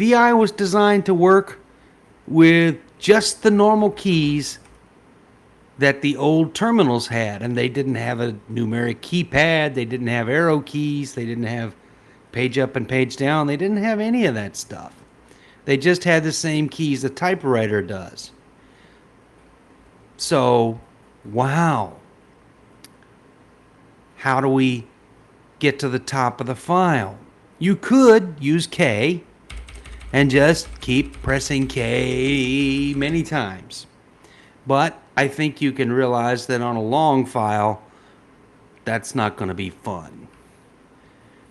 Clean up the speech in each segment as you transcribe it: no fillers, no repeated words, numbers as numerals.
VI was designed to work with just the normal keys that the old terminals had, and they didn't have a numeric keypad, they didn't have arrow keys, they didn't have page up and page down, they didn't have any of that stuff. They just had the same keys a typewriter does. So, wow. How do we get to the top of the file? You could use K and just keep pressing K many times. But I think you can realize that on a long file, that's not going to be fun.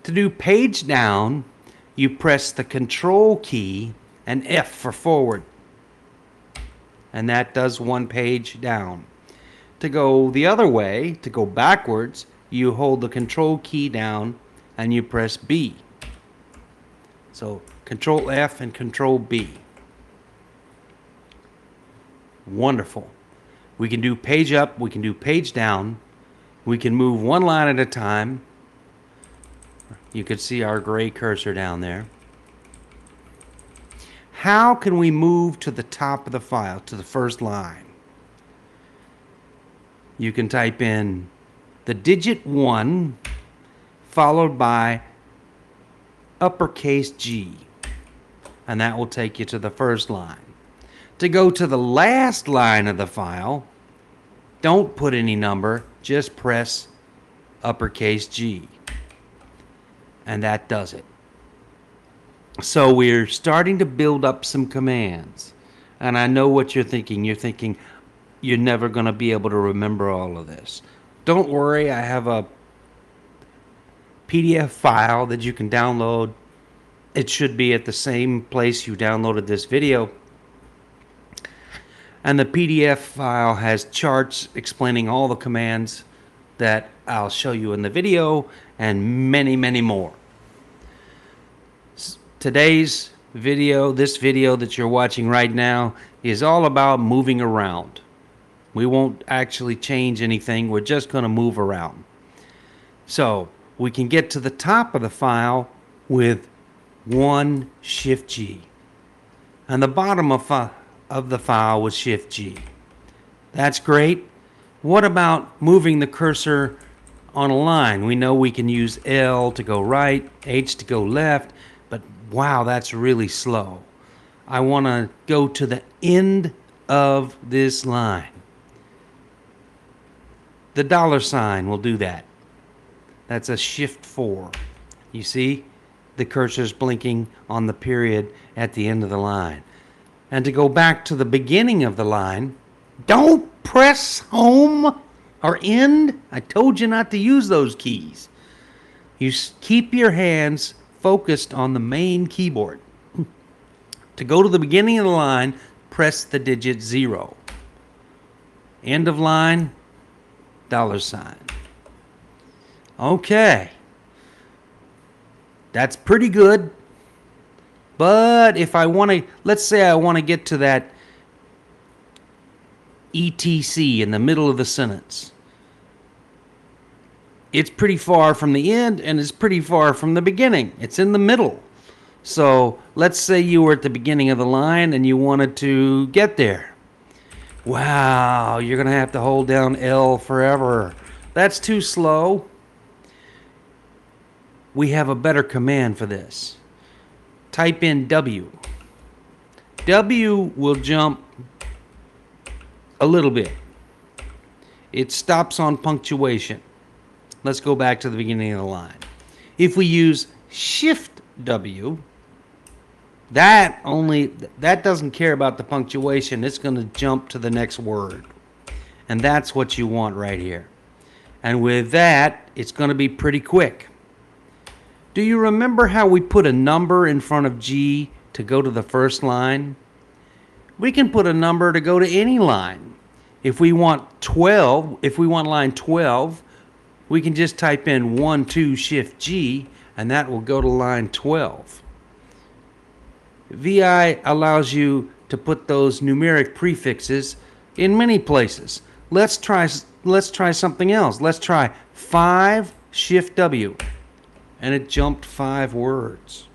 To do page down, you press the Control key and F for forward. And that does one page down. To go the other way, to go backwards, you hold the Control key down and you press B. So Control F and Control B. Wonderful. We can do page up, we can do page down. We can move one line at a time. You can see our gray cursor down there. How can we move to the top of the file, to the first line? You can type in the digit 1 followed by uppercase G, and that will take you to the first line. To go to the last line of the file, don't put any number, just press uppercase G, and that does it. So we're starting to build up some commands, and I know what you're thinking. You're thinking you're never going to be able to remember all of this. Don't worry, I have a PDF file that you can download. It should be at the same place you downloaded this video. And the PDF file has charts explaining all the commands that I'll show you in the video and many, many more. Today's video, this video that you're watching right now, is all about moving around. We won't actually change anything. We're just going to move around. So we can get to the top of the file with one Shift G. And the bottom of the file with Shift G. That's great. What about moving the cursor on a line? We know we can use L to go right, H to go left, but wow, that's really slow. I want to go to the end of this line. The $sign will do that. That's a Shift 4. You see? The cursor's blinking on the period at the end of the line. And to go back to the beginning of the line, don't press home or end. I told you not to use those keys. You keep your hands focused on the main keyboard. To go to the beginning of the line, press the digit 0. End of line, $sign. Okay. That's pretty good. But if I want to, let's say I want to get to that ETC in the middle of the sentence. It's pretty far from the end and it's pretty far from the beginning. It's in the middle. So let's say you were at the beginning of the line and you wanted to get there. Wow, you're going to have to hold down L forever. That's too slow. We have a better command for this. Type in W. W will jump a little bit. It stops on punctuation. Let's go back to the beginning of the line. If we use Shift W, that doesn't care about the punctuation. It's going to jump to the next word. And that's what you want right here. And with that, it's going to be pretty quick. Do you remember how we put a number in front of G to go to the first line? We can put a number to go to any line. If we want 12, if we want line 12, we can just type in 1, 2, Shift G, and that will go to line 12. VI allows you to put those numeric prefixes in many places. Let's try something else. Let's try 5 Shift W, and it jumped 5 words.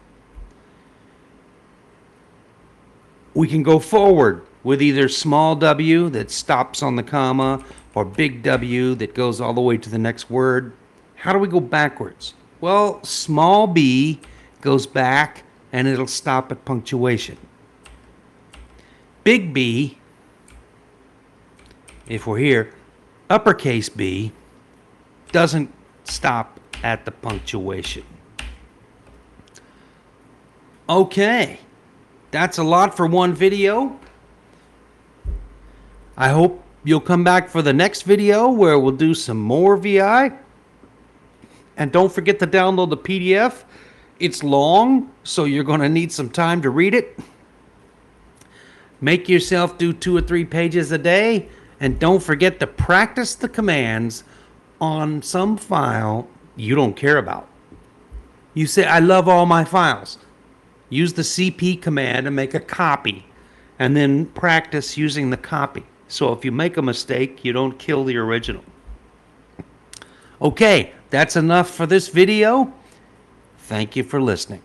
We can go forward with either small w that stops on the comma or big W that goes all the way to the next word. How do we go backwards? Well, small b goes back and it'll stop at punctuation. Big B, if we're here, uppercase B doesn't stop at the punctuation. Okay, that's a lot for one video. I hope you'll come back for the next video where we'll do some more VI. And don't forget to download the PDF. It's long, so you're going to need some time to read it. Make yourself do 2 or 3 pages a day, and don't forget to practice the commands on some file you don't care about. You say, I love all my files. Use the CP command and make a copy, and then practice using the copy. So if you make a mistake, you don't kill the original. Okay, that's enough for this video. Thank you for listening.